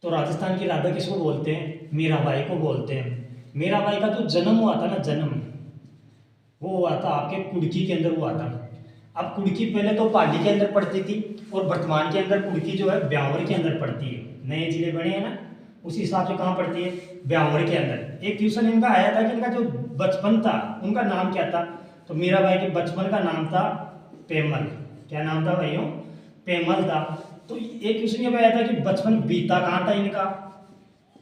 तो राजस्थान की राधा किसको बोलते हैं? मीराबाई को बोलते हैं। मीराबाई का जो जन्म हुआ था ना, जन्म वो हुआ था आपके कुड़की के अंदर हुआ था। अब कुड़की पहले तो पाली के अंदर पड़ती थी और वर्तमान के अंदर कुड़की जो है ब्यावर के अंदर पड़ती है। नए जिले बने हैं ना, उसी हिसाब से कहाँ पड़ती है? ब्यावर के अंदर। एक क्वेश्चन इनका आया था कि इनका जो बचपन था उनका नाम क्या था? तो मीराबाई के बचपन का नाम था पेमल। क्या नाम था भाइयों? पेमल था। तो एक क्वेश्चन ये आया था कि बचपन बीता कहाँ था इनका?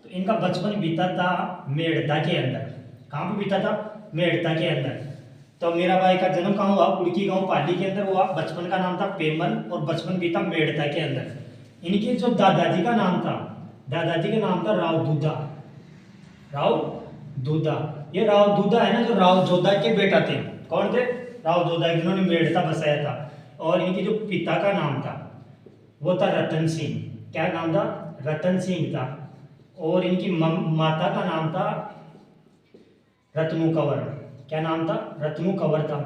तो इनका बचपन बीता था मेड़ता के अंदर। कहाँ पे बीता था? मेड़ता के अंदर। तो मीराबाई का जन्म कहाँ हुआ? कुड़की गांव पाली के अंदर हुआ। बचपन का नाम था पेमल और बचपन बीता मेड़ता के अंदर। इनके जो दादाजी का नाम था, दादाजी का नाम था राव दूधा। राव दूधा। ये राव दूधा है ना, जो राव जोधा के बेटा थे। कौन थे? राव जोधा, जिन्होंने मेड़ता बसाया था। और इनके जो पिता का नाम था वो था रतन सिंह। क्या नाम था? रतन सिंह था। और इनकी माता का नाम था रत्नू कंवर। क्या नाम था? रत्नू कंवर था।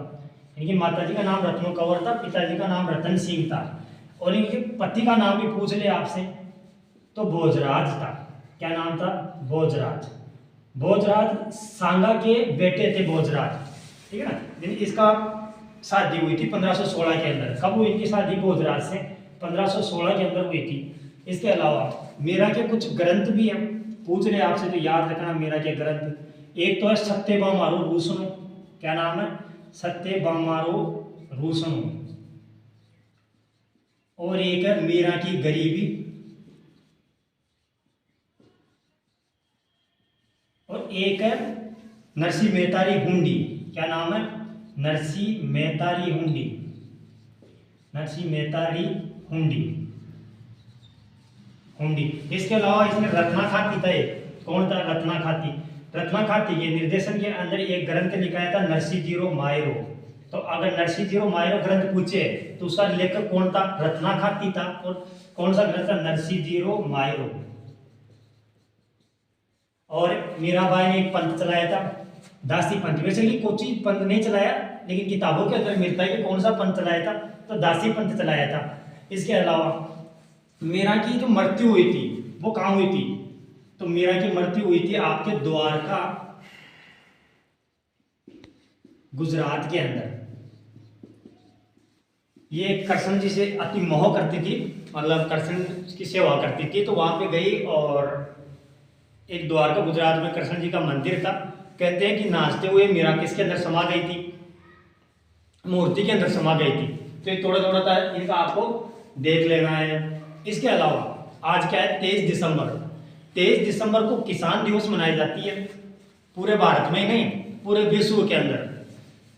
इनकी माताजी का नाम रत्नू कंवर था, पिताजी का नाम रतन सिंह था। और इनके पति का नाम भी पूछ ले आपसे तो भोजराज था। क्या नाम था? भोजराज। भोजराज सांगा के बेटे थे भोजराज, ठीक है ना। इसका शादी हुई थी 1516 के अंदर। कब हुई इनकी शादी भोजराज से? 1516 के अंदर हुई थी। इसके अलावा मीरा के कुछ ग्रंथ भी हैं, पूछ ले आपसे तो याद रखना मीरा के ग्रंथ। एक तो है सत्यभामारो रूसनो। क्या नाम है? सत्यभामारो रूसनो। और एक है मीरा की गरीबी। और एक है नरसी मेहतारी हुंडी। क्या नाम है? नरसी मेहतारी हुंडी। नरसी मेहतारी हुंडी। हुंडी। इसके अलावा इसमें रत्नाखाती था एक। कौन था? रत्नाखाती। रत्नाखाती के निर्देशन के अंदर एक ग्रंथ लिखाया था नरसिंहजीरो मायरो। तो अगर नरसिंहजीरो मायरो ग्रंथ पूछे तो उसका लेखक कौन था? रत्नाखाती था। और कौन सा ग्रंथ था? नरसिंहजीरो मायरो। और मीराबाई ने एक पंथ चलाया था, दासी पंथ। वैसे ये कोई पंथ नहीं चलाया, लेकिन किताबों के अंदर मिलता है कि कौन सा पंथ चलाया था, तो दासी पंथ चलाया था। इसके अलावा मीरा की जो मृत्यु हुई थी वो कहाँ हुई थी? तो मीरा की मृत्यु हुई थी आपके द्वारका, गुजरात के अंदर। ये कृष्ण जी से अति मोह करती थी, मतलब कृष्ण की सेवा करती थी। तो वहां पे गई और एक द्वारका गुजरात में कृष्ण जी का मंदिर था। कहते हैं कि नाचते हुए मीरा किसके अंदर समा गई थी? मूर्ति के अंदर समा गई थी। तो ये थोड़ा थोड़ा था इनका आपको देख लेना है। इसके अलावा आज क्या है? 23 दिसंबर। 23 दिसंबर को किसान दिवस मनाई जाती है, पूरे भारत में ही नहीं पूरे विश्व के अंदर।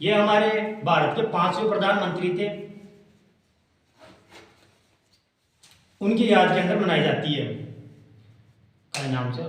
ये हमारे भारत के 5वें प्रधानमंत्री थे, उनकी याद के अंदर मनाई जाती है। क्या नाम से?